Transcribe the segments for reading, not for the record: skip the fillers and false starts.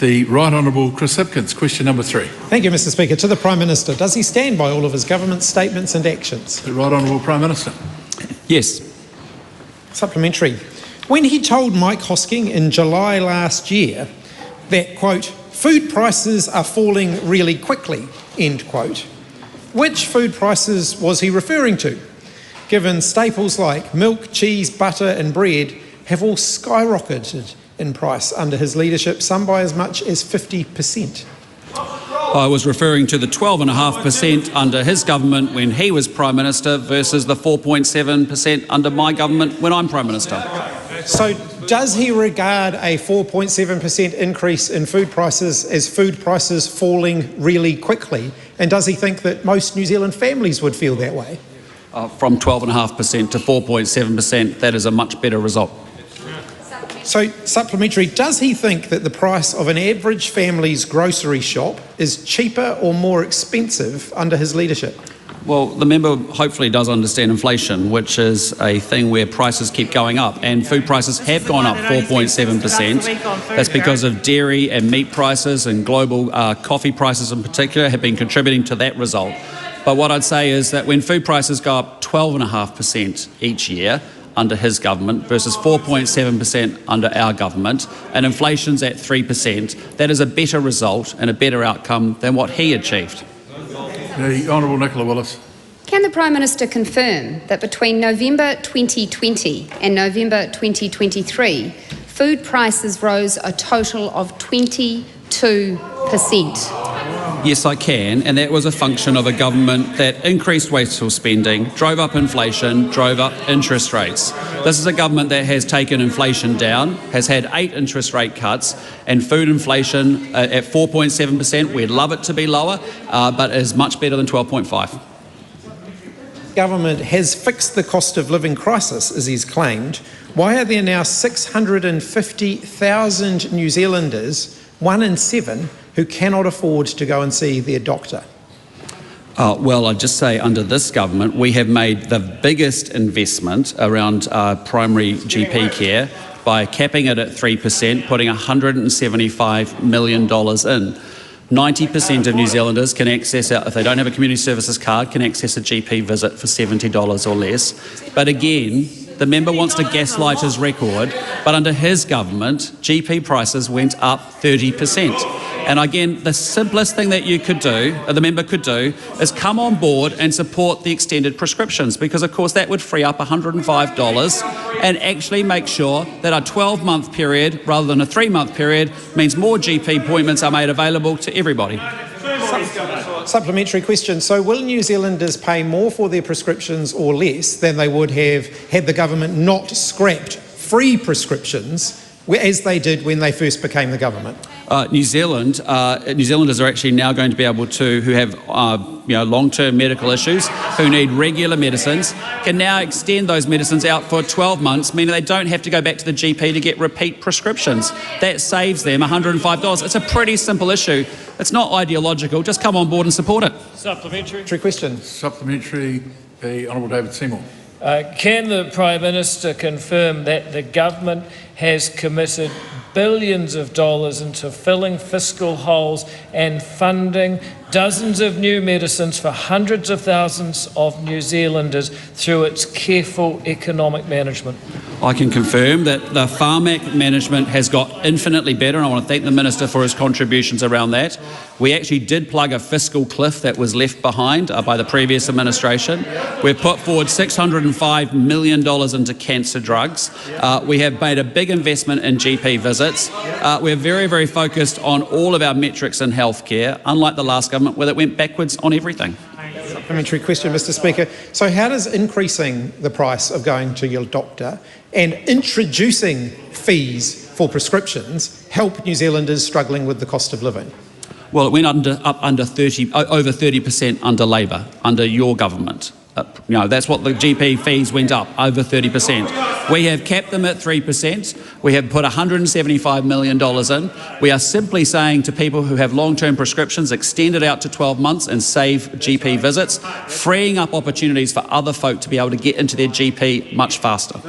The Right Honourable Chris Hipkins, question number 3. Thank you, Mr Speaker. To the Prime Minister, does he stand by all of his government statements and actions? The Right Honourable Prime Minister. Yes. Supplementary. When he told Mike Hosking in July last year that, quote, food prices are falling really quickly, end quote, which food prices was he referring to, given staples like milk, cheese, butter and bread have all skyrocketed in price under his leadership, some by as much as 50%? I was referring to the 12.5% under his government when he was Prime Minister versus the 4.7% under my government when I'm Prime Minister. So does he regard a 4.7% increase in food prices as food prices falling really quickly? And does he think that most New Zealand families would feel that way? From 12.5% to 4.7%, that is a much better result. So, supplementary, does he think that the price of an average family's grocery shop is cheaper or more expensive under his leadership? Well, the member hopefully does understand inflation, which is a thing where prices keep going up, and food prices have gone up 4.7%. That's because of dairy and meat prices, and global coffee prices in particular have been contributing to that result. But what I'd say is that when food prices go up 12.5% each year under his government versus 4.7% under our government, and inflation's at 3%, that is a better result and a better outcome than what he achieved. The Honourable Nicola Willis. Can the Prime Minister confirm that between November 2020 and November 2023, food prices rose a total of 22%? Yes, I can, and that was a function of a government that increased wasteful spending, drove up inflation, drove up interest rates. This is a government that has taken inflation down, has had 8 interest rate cuts, and food inflation at 4.7%. We'd love it to be lower, but is much better than 12.5%. Government has fixed the cost of living crisis, as he's claimed. Why are there now 650,000 New Zealanders, 1 in 7, who cannot afford to go and see their doctor? Well, I'd just say under this government, we have made the biggest investment around primary GP care by capping it at 3%, putting $175 million in. 90% of New Zealanders can access, if they don't have a community services card, can access a GP visit for $70 or less. But again, the member wants to gaslight his record, but under his government, GP prices went up 30%. And again, the simplest thing that you could do, or the member could do, is come on board and support the extended prescriptions, because of course that would free up $105 and actually make sure that a 12-month period rather than a 3-month period means more GP appointments are made available to everybody. Supplementary question. So will New Zealanders pay more for their prescriptions or less than they would have had the government not scrapped free prescriptions as they did when they first became the government? New Zealanders are actually now going to be able to, who have long-term medical issues, who need regular medicines, can now extend those medicines out for 12 months, meaning they don't have to go back to the GP to get repeat prescriptions. That saves them $105. It's a pretty simple issue. It's not ideological. Just come on board and support it. Supplementary question. Supplementary, the Honourable David Seymour. Can the Prime Minister confirm that the government has committed billions of dollars into filling fiscal holes and funding dozens of new medicines for hundreds of thousands of New Zealanders through its careful economic management? I can confirm that the Pharmac management has got infinitely better, and I want to thank the Minister for his contributions around that. We actually did plug a fiscal cliff that was left behind by the previous administration. We've put forward $605 million into cancer drugs. We have made a big investment in GP visits. We're very, very focused on all of our metrics in healthcare, unlike the last government where it went backwards on everything. Supplementary question, Mr Speaker. So how does increasing the price of going to your doctor and introducing fees for prescriptions help New Zealanders struggling with the cost of living? Well, it went over 30% under Labor, under your government. That's what the GP fees went up, over 30%. We have capped them at 3%. We have put $175 million in. We are simply saying to people who have long-term prescriptions, extend it out to 12 months and save GP visits, freeing up opportunities for other folk to be able to get into their GP much faster.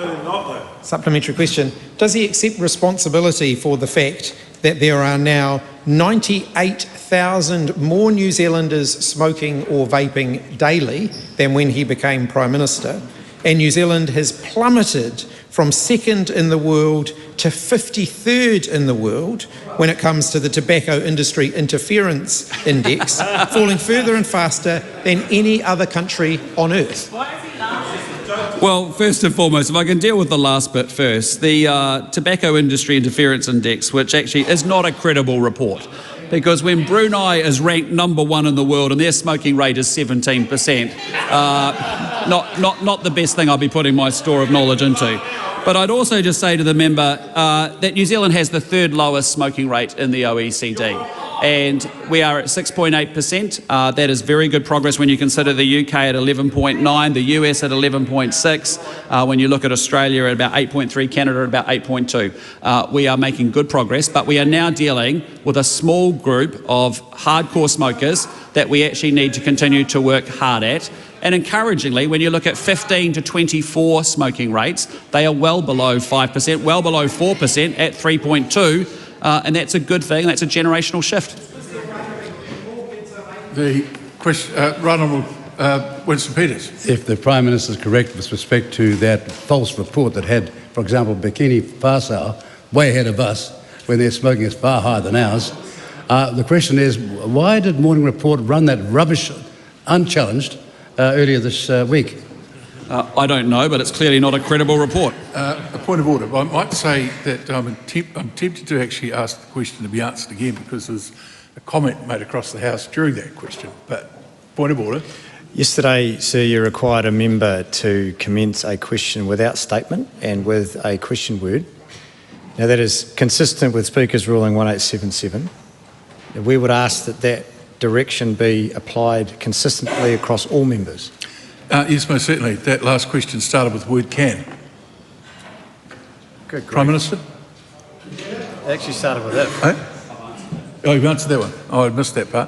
Supplementary question. Does he accept responsibility for the fact that there are now 98,000 more New Zealanders smoking or vaping daily than when he became Prime Minister, and New Zealand has plummeted from second in the world to 53rd in the world when it comes to the Tobacco Industry Interference Index, falling further and faster than any other country on earth. Well, first and foremost, if I can deal with the last bit first, the Tobacco Industry Interference Index, which actually is not a credible report, because when Brunei is ranked #1 in the world and their smoking rate is 17%, not the best thing I'll be putting my store of knowledge into. But I'd also just say to the member that New Zealand has the third lowest smoking rate in the OECD. And we are at 6.8%. That is very good progress when you consider the UK at 11.9, the US at 11.6, when you look at Australia at about 8.3, Canada at about 8.2. We are making good progress, but we are now dealing with a small group of hardcore smokers that we actually need to continue to work hard at. And encouragingly, when you look at 15 to 24 smoking rates, they are well below 5%, well below 4% at 3.2%. And that's a good thing, that's a generational shift. The question, Right Honourable Winston Peters. If the Prime Minister is correct with respect to that false report that had, for example, Burkina Faso way ahead of us when their smoking is far higher than ours, the question is, why did Morning Report run that rubbish unchallenged earlier this week? I don't know, but it's clearly not a credible report. A point of order. I might say that I'm tempted to actually ask the question to be answered again because there's a comment made across the House during that question. But point of order. Yesterday, sir, you required a member to commence a question without statement and with a question word. Now, that is consistent with Speaker's ruling 1877. We would ask that that direction be applied consistently across all members. Yes, most certainly. That last question started with the word can. Good Prime Minister? It actually started with it. Oh, you've answered that one. Oh, I missed that part.